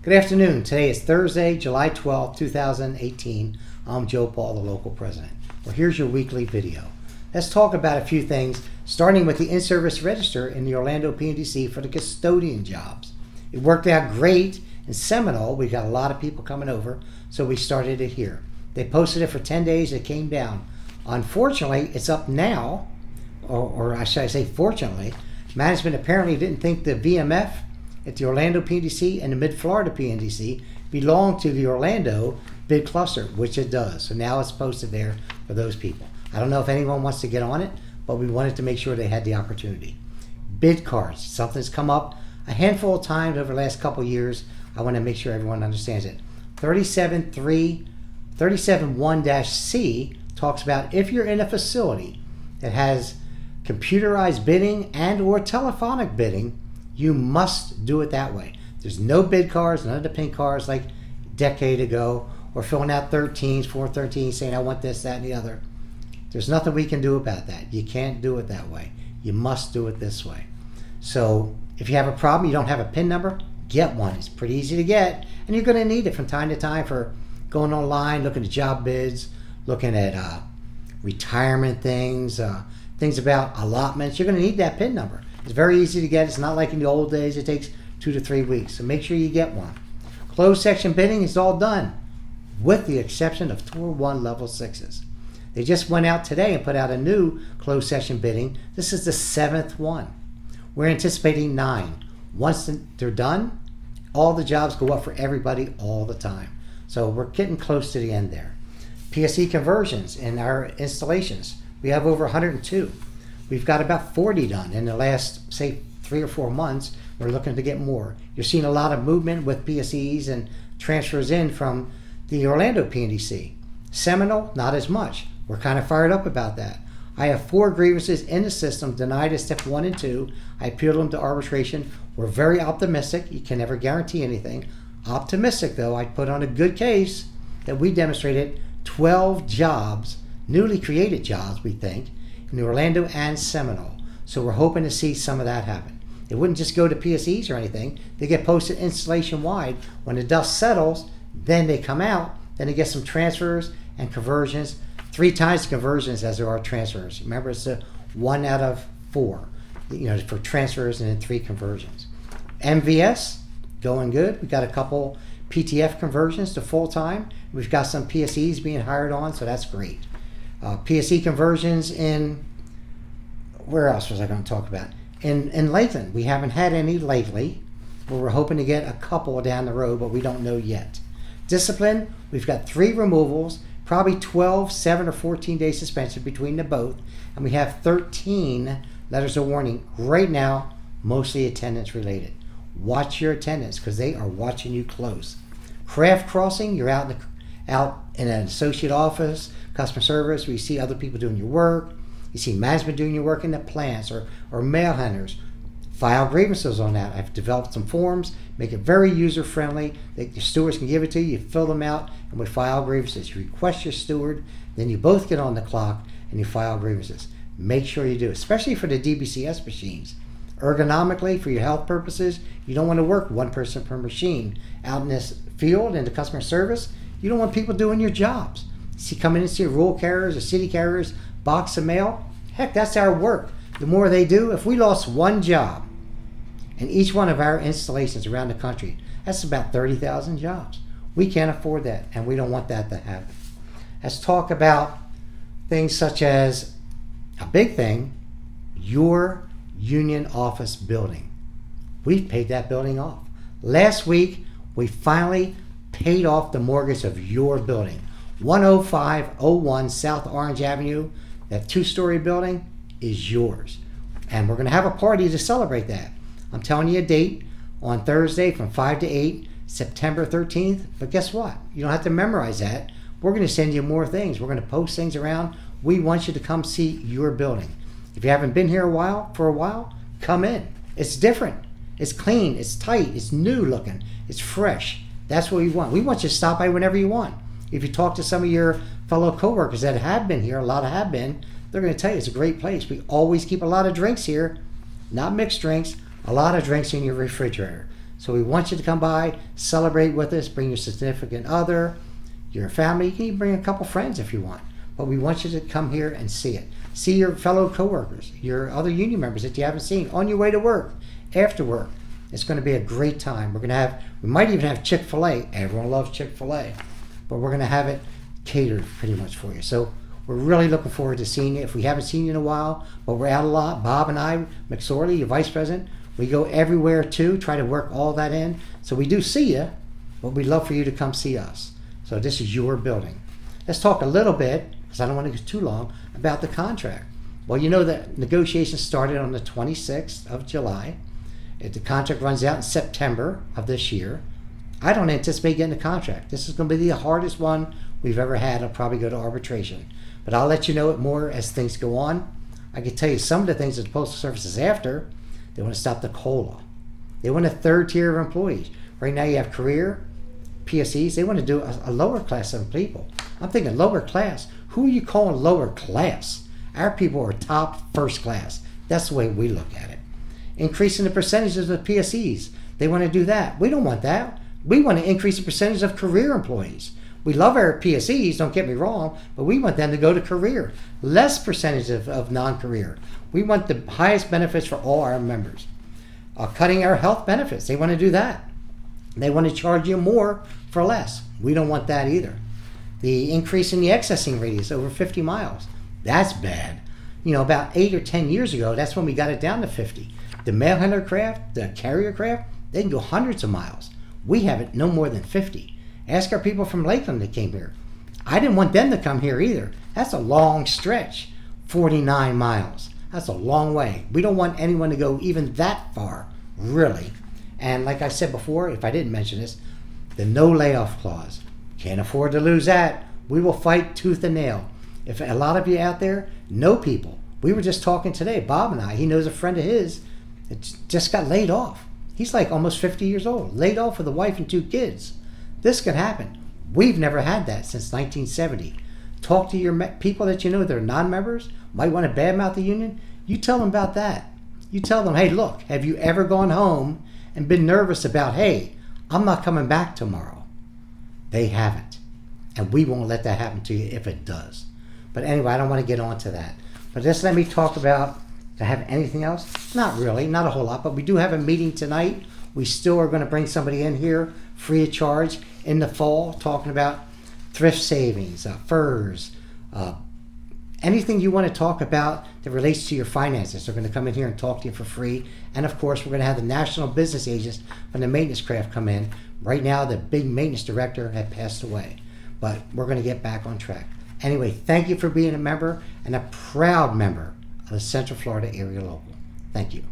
Good afternoon. Today is Thursday, July 12th, 2018. I'm Joe Paul, the local president. Well, here's your weekly video. Let's talk about a few things, starting with the in-service register in the Orlando PNDC for the custodian jobs. It worked out great in Seminole. We got a lot of people coming over, so we started it here. They posted it for 10 days. It came down. Unfortunately, it's up now, or I should say fortunately. Management apparently didn't think the VMF at the Orlando PNDC and the Mid-Florida PNDC belonged to the Orlando bid cluster, which it does. So now it's posted there for those people. I don't know if anyone wants to get on it, but we wanted to make sure they had the opportunity. Bid cards, something's come up a handful of times over the last couple of years. I want to make sure everyone understands it. 37.1-C talks about if you're in a facility that has computerized bidding and or telephonic bidding, you must do it that way. There's no bid cards, none of the pink cards like a decade ago, or filling out 13s, 413s, saying I want this, that, and the other. There's nothing we can do about that. You can't do it that way. You must do it this way. So if you have a problem, you don't have a PIN number, get one. It's pretty easy to get, and you're going to need it from time to time for going online, looking at job bids, looking at retirement things, things about allotments. You're going to need that PIN number. It's very easy to get. It's not like in the old days. It takes 2 to 3 weeks. So make sure you get one. Closed section bidding is all done, with the exception of Tour 1 Level 6s. They just went out today and put out a new closed session bidding. This is the 7th one. We're anticipating 9. Once they're done, all the jobs go up for everybody all the time. So we're getting close to the end there. PSE conversions in our installations. We have over 102. We've got about 40 done in the last, say, 3 or 4 months. We're looking to get more. You're seeing a lot of movement with PSEs and transfers in from the Orlando PNDC. Seminole, not as much. We're kind of fired up about that. I have 4 grievances in the system denied at step 1 and 2. I appealed them to arbitration. We're very optimistic. You can never guarantee anything. Optimistic, though, I put on a good case that we demonstrated 12 jobs, newly created jobs, we think, in Orlando and Seminole. So we're hoping to see some of that happen. It wouldn't just go to PSEs or anything. They get posted installation-wide. When the dust settles, then they come out. Then they get some transfers and conversions. 3 times the conversions as there are transfers. Remember, it's a 1 out of 4, for transfers and then 3 conversions. MVS, going good. We got a couple PTF conversions to full-time. We've got some PSEs being hired on, so that's great. PSE conversions in, where else was I going to talk about? In Lakeland, we haven't had any lately. We're hoping to get a couple down the road, but we don't know yet. Discipline, we've got 3 removals, probably 12, 7, or 14-day suspension between the both, and we have 13 letters of warning right now, mostly attendance related. Watch your attendance because they are watching you close. Craft crossing, you're out in an associate office, customer service, where you see other people doing your work. You see management doing your work in the plants or mail handlers. File grievances on that. I've developed some forms, make it very user-friendly. Your stewards can give it to you, you fill them out, and we file grievances. You request your steward, then you both get on the clock and you file grievances. Make sure you do, especially for the DBCS machines. Ergonomically, for your health purposes, you don't want to work 1 person per machine. Out in this field, in the customer service, you don't want people doing your jobs. See, come in and see rural carriers or city carriers, box of mail. Heck, that's our work. The more they do, if we lost 1 job in each one of our installations around the country, that's about 30,000 jobs. We can't afford that, and we don't want that to happen. Let's talk about things such as, a big thing, your union office building. We've paid that building off. Last week, we finally paid off the mortgage of your building. 10501 South Orange Avenue, that 2-story building is yours. And we're going to have a party to celebrate that. I'm telling you a date on Thursday from 5 to 8, September 13th. But guess what? You don't have to memorize that. We're going to send you more things. We're going to post things around. We want you to come see your building. If you haven't been here for a while, come in. It's different. It's clean. It's tight. It's new looking. It's fresh. That's what we want. We want you to stop by whenever you want. If you talk to some of your fellow coworkers that have been here, a lot have been, they're going to tell you it's a great place. We always keep a lot of drinks here, not mixed drinks, a lot of drinks in your refrigerator. So we want you to come by, celebrate with us, bring your significant other, your family. You can even bring a couple friends if you want. But we want you to come here and see it. See your fellow coworkers, your other union members that you haven't seen on your way to work, after work. It's going to be a great time. We might even have Chick-fil-A. Everyone loves Chick-fil-A. But we're going to have it catered pretty much for you. So we're really looking forward to seeing you. If we haven't seen you in a while, but we're out a lot, Bob and I, McSorley, your vice president, we go everywhere too, try to work all that in. So we do see you, but we'd love for you to come see us. So this is your building. Let's talk a little bit, because I don't want to go too long, about the contract. Well, you know that negotiations started on the 26th of July. The contract runs out in September of this year. I don't anticipate getting a contract. This is going to be the hardest one we've ever had. I'll probably go to arbitration. But I'll let you know it more as things go on. I can tell you some of the things that the Postal Service is after. They want to stop the COLA. They want a third tier of employees. Right now you have career, PSEs. They want to do a lower class of people. I'm thinking lower class. Who are you calling lower class? Our people are top first class. That's the way we look at it. Increasing the percentages of PSEs. They want to do that. We don't want that. We want to increase the percentage of career employees. We love our PSEs, don't get me wrong, but we want them to go to career. Less percentage of non-career. We want the highest benefits for all our members. Cutting our health benefits. They want to do that. They want to charge you more for less. We don't want that either. The increase in the accessing radius over 50 miles. That's bad. You know, about 8 or 10 years ago, that's when we got it down to 50. The mail handler craft, the carrier craft, they can go hundreds of miles. We have it no more than 50. Ask our people from Lakeland that came here. I didn't want them to come here either. That's a long stretch, 49 miles. That's a long way. We don't want anyone to go even that far, really. And like I said before, if I didn't mention this, the no layoff clause. Can't afford to lose that. We will fight tooth and nail. If a lot of you out there know people, we were just talking today, Bob and I, he knows a friend of his that just got laid off. He's like almost 50 years old, laid off with a wife and 2 kids. This could happen. We've never had that since 1970. Talk to your people that you know that are non-members, might want to badmouth the union. You tell them about that. You tell them, hey, look, have you ever gone home and been nervous about, hey, I'm not coming back tomorrow? They haven't. And we won't let that happen to you if it does. But anyway, I don't want to get on to that. But just let me talk about, do I have anything else? Not really, not a whole lot. But we do have a meeting tonight. We still are going to bring somebody in here free of charge in the fall, talking about thrift savings, FERS, anything you want to talk about that relates to your finances. They're going to come in here and talk to you for free. And of course, we're going to have the national business agents from the maintenance craft come in. Right now, the big maintenance director had passed away, but we're going to get back on track. Anyway, thank you for being a member and a proud member of the Central Florida Area Local. Thank you.